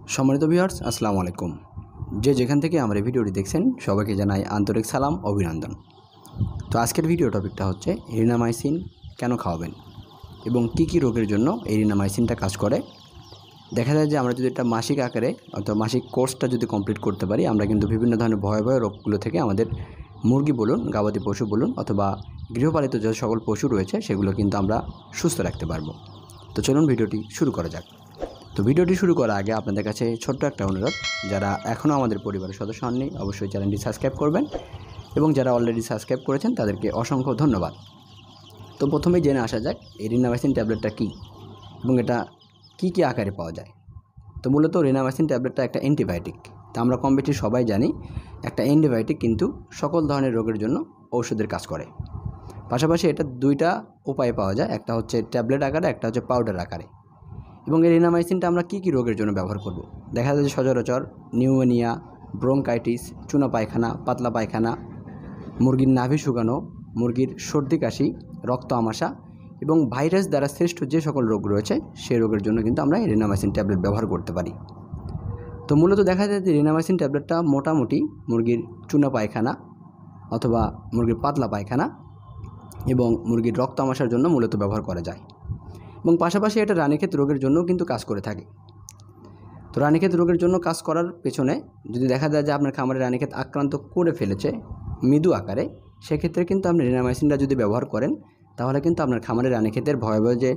সম্মানিত ভিউয়ার্স, আসসালামু আলাইকুম। যে যেখান থেকে আমার এই ভিডিওটি দেখছেন সবাইকে জানাই আন্তরিক সালাম, অভিনন্দন। তো আজকের ভিডিও টপিকটা হচ্ছে এরিনামাইসিন কেন খাওয়াবেন এবং কি রোগের জন্য এরিনামাইসিনটা কাজ করে। দেখা যায় যে আমরা যদি একটা মাসিক আকারে অথবা মাসিক কোর্সটা যদি কমপ্লিট করতে পারি, আমরা কিন্তু বিভিন্ন ধরনের ভয়াবহ রোগগুলো থেকে আমাদের মুরগি বলুন, গবাদি পশু বলুন অথবা গৃহপালিত যে সকল পশু রয়েছে সেগুলো কিন্তু আমরা সুস্থ রাখতে পারবো। তো চলুন ভিডিওটি শুরু করা যাক। তো ভিডিওটি শুরু করার আগে আপনাদের কাছে ছোট্ট একটা অনুরোধ, যারা এখনও আমাদের পরিবারের সদস্য হননি অবশ্যই চ্যানেলটি সাবস্ক্রাইব করবেন এবং যারা অলরেডি সাবস্ক্রাইব করেছেন তাদেরকে অসংখ্য ধন্যবাদ। তো প্রথমেই জেনে আসা যাক এরিনামাইসিন ট্যাবলেটটা কী এবং এটা কী আকারে পাওয়া যায়। তো মূলত এরিনামাইসিন ট্যাবলেটটা একটা অ্যান্টিবায়োটিক। তা আমরা কম বেশি সবাই জানি একটা অ্যান্টিবায়োটিক কিন্তু সকল ধরনের রোগের জন্য ঔষধের কাজ করে। পাশাপাশি এটা দুইটা উপায়ে পাওয়া যায়, একটা হচ্ছে ট্যাবলেট আকারে, একটা হচ্ছে পাউডার আকারে। এবং এই এরিনামাইসিনটা আমরা কী রোগের জন্য ব্যবহার করব। দেখা যায় যে সচরাচর নিউমোনিয়া, ব্রঙ্কাইটিস, চুনা পায়খানা, পাতলা পায়খানা, মুরগির নাভি শুকানো, মুরগির সর্দি কাশি, রক্ত আমাশা এবং ভাইরাস দ্বারা সৃষ্ট যে সকল রোগ রয়েছে সেই রোগের জন্য কিন্তু আমরা এরিনামাইসিন ট্যাবলেট ব্যবহার করতে পারি। তো মূলত দেখা যায় যে এরিনামাইসিন ট্যাবলেটটা মোটামুটি মুরগির চুনা পায়খানা অথবা মুরগির পাতলা পায়খানা এবং মুরগির রক্ত আমাশার জন্য মূলত ব্যবহার করা যায় এবং পাশাপাশি এটা রানীক্ষেত রোগের জন্যও কিন্তু কাজ করে থাকে। তো রানীক্ষেত রোগের জন্য কাজ করার পেছনে যদি দেখা যায় যে আপনার খামারে রানীক্ষেত আক্রান্ত করে ফেলেছে মৃদু আকারে, সেক্ষেত্রে কিন্তু আপনি এরিনামাইসিনটা যদি ব্যবহার করেন তাহলে কিন্তু আপনার খামারে রানীক্ষেতের ভয়াবহ যে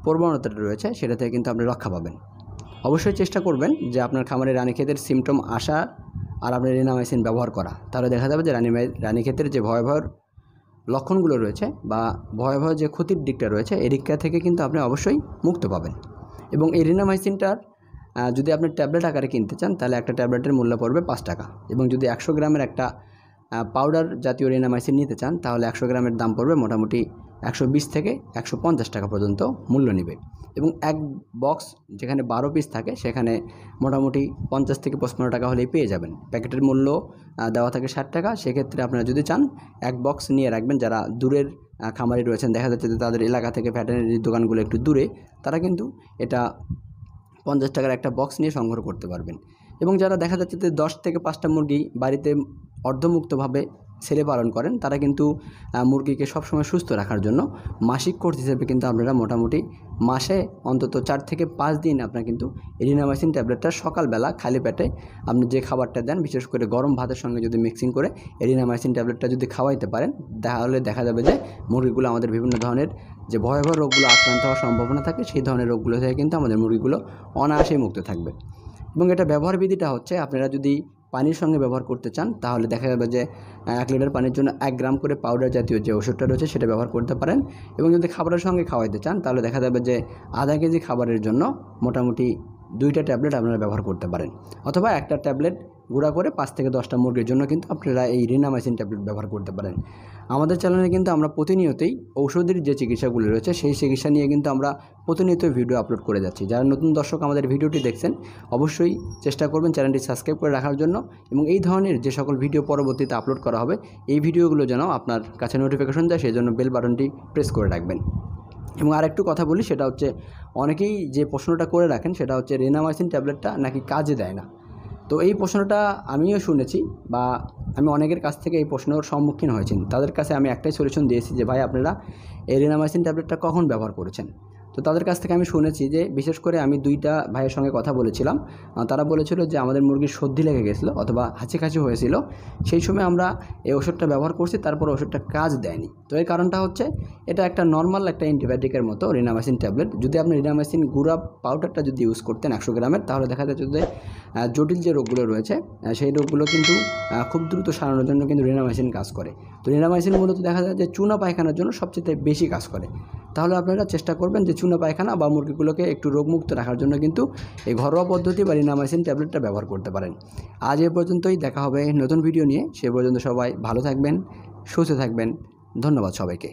প্রবণতাটা রয়েছে সেটা থেকে কিন্তু আপনি রক্ষা পাবেন। অবশ্যই চেষ্টা করবেন যে আপনার খামারে রানীক্ষেতের সিমটম আসা আর আপনার এরিনামাইসিন ব্যবহার করা, তাহলে দেখা যাবে যে রানীক্ষেতের যে ভয়াবহ লক্ষণগুলো রয়েছে বা ভয়াবহ যে ক্ষতির দিকটা রয়েছে এই দিকটা থেকে কিন্তু আপনি অবশ্যই মুক্ত পাবেন। এবং এরিনামাইসিনটার যদি আপনি ট্যাবলেট আকারে কিনতে চান তাহলে একটা ট্যাবলেটের মূল্য পড়বে 5 টাকা এবং যদি 100 গ্রামের একটা পাউডার জাতীয় এরিনামাইসিন নিতে চান তাহলে 100 গ্রামের দাম পড়বে মোটামুটি 120 থেকে 150 টাকা পর্যন্ত মূল্য নেবে। এবং এক বক্স যেখানে 12 পিস থাকে সেখানে মোটামুটি 50 থেকে 55 টাকা হলেই পেয়ে যাবেন। প্যাকেটের মূল্য দেওয়া থাকে 60 টাকা। সেক্ষেত্রে আপনারা যদি চান এক বক্স নিয়ে রাখবেন। যারা দূরের খামারি রয়েছেন, দেখা যাচ্ছে যে তাদের এলাকা থেকে ভেটেরিনারি দোকানগুলো একটু দূরে, তারা কিন্তু এটা 50 টাকার একটা বক্স নিয়ে সংগ্রহ করতে পারবেন। এবং যারা দেখা যাচ্ছে যে 10 থেকে 5টা মুরগি বাড়িতে অর্ধমুক্তভাবে ছেলে পালন করেন, তারা কিন্তু মুরগিকে সবসময় সুস্থ রাখার জন্য মাসিক কোর্স হিসেবে কিন্তু আপনারা মোটামুটি মাসে অন্তত 4 থেকে 5 দিন আপনারা কিন্তু এরিনামাইসিন ট্যাবলেটটা সকালবেলা খালি পেটে আপনি যে খাবারটা দেন, বিশেষ করে গরম ভাতের সঙ্গে যদি মিক্সিং করে এরিনামাইসিন ট্যাবলেটটা যদি খাওয়াইতে পারেন তাহলে দেখা যাবে যে মুরগিগুলো আমাদের বিভিন্ন ধরনের যে ভয়াবহ রোগগুলো আক্রান্ত হওয়ার সম্ভাবনা থাকে সেই ধরনের রোগগুলো থেকে কিন্তু আমাদের মুরগিগুলো অনায়াসেই মুক্ত থাকবে। এবং এটা ব্যবহার বিধিটা হচ্ছে, আপনারা যদি পানির সঙ্গে ব্যবহার করতে চান তাহলে দেখা যাবে যে 1 লিটার পানির জন্য 1 গ্রাম করে পাউডার জাতীয় যে ওষুধটা রয়েছে সেটা ব্যবহার করতে পারেন। এবং যদি খাবারের সঙ্গে খাওয়াইতে চান তাহলে দেখা যাবে যে আধা কেজি খাবারের জন্য মোটামুটি 2টা ট্যাবলেট আপনারা ব্যবহার করতে পারেন, অথবা একটা ট্যাবলেট গুঁড়া করে 5 থেকে 10টা মুরগির জন্য কিন্তু আপনারা এই এরিনামাইসিন ট্যাবলেট ব্যবহার করতে পারেন। আমাদের চ্যানেলে কিন্তু আমরা প্রতিনিয়তই ঔষধের যে চিকিৎসাগুলো রয়েছে সেই চিকিৎসা নিয়ে কিন্তু আমরা প্রতিনিয়ত ভিডিও আপলোড করে যাচ্ছি। যারা নতুন দর্শক আমাদের ভিডিওটি দেখছেন অবশ্যই চেষ্টা করবেন চ্যানেলটি সাবস্ক্রাইব করে রাখার জন্য এবং এই ধরনের যে সকল ভিডিও পরবর্তীতে আপলোড করা হবে এই ভিডিওগুলো যেন আপনার কাছে নোটিফিকেশন যায়, সেই জন্য বেল বাটনটি প্রেস করে রাখবেন। এবং আরেকটু কথা বলি, সেটা হচ্ছে অনেকেই যে প্রশ্নটা করে রাখেন সেটা হচ্ছে এরিনামাইসিন ট্যাবলেটটা নাকি কাজে দেয় না। তো এই প্রশ্নটা আমিও শুনেছি বা আমি অনেকের কাছ থেকে এই প্রশ্নের সম্মুখীন হয়েছি। তাদের কাছে আমি একটাই সলিউশন দিয়েছি যে ভাই আপনারা এরিনামাইসিন ট্যাবলেটটা কখন ব্যবহার করেছেন। তো তাদের কাছ থেকে আমি শুনেছি যে বিশেষ করে আমি 2টা ভাইয়ের সঙ্গে কথা বলেছিলাম, তারা বলেছিল যে আমাদের মুরগির সর্দি লেগে গেছিলো অথবা হাঁচি হয়েছিল, সেই সময় আমরা এই ওষুধটা ব্যবহার করছি, তারপর ওষুধটা কাজ দেয়নি। তো এই কারণটা হচ্ছে এটা একটা নর্মাল একটা অ্যান্টিবায়োটিকের মতো এরিনামাইসিন ট্যাবলেট। যদি আপনি এরিনামাইসিন গুঁড়া পাউডারটা যদি ইউজ করতেন 100 গ্রামের তাহলে দেখা যাচ্ছে যে জটিল যে রোগগুলো রয়েছে সেই রোগগুলো কিন্তু খুব দ্রুত সারানোর জন্য কিন্তু এরিনামাইসিন কাজ করে। তো এরিনামাইসিন মূলত দেখা যায় যে চুনা পায়খানার জন্য সবচেয়ে বেশি কাজ করে। তাহলে আপনারা চেষ্টা করবেন যে চুনা পায়খানা বা মুরগিগুলোকে একটু রোগমুক্ত রাখার জন্য কিন্তু এই ঘরোয়া পদ্ধতি বা এরিনামাইসিন ট্যাবলেটটা ব্যবহার করতে পারেন। আজ এ পর্যন্তই, দেখা হবে নতুন ভিডিও নিয়ে। সে পর্যন্ত সবাই ভালো থাকবেন, সুস্থ থাকবেন। ধন্যবাদ সবাইকে।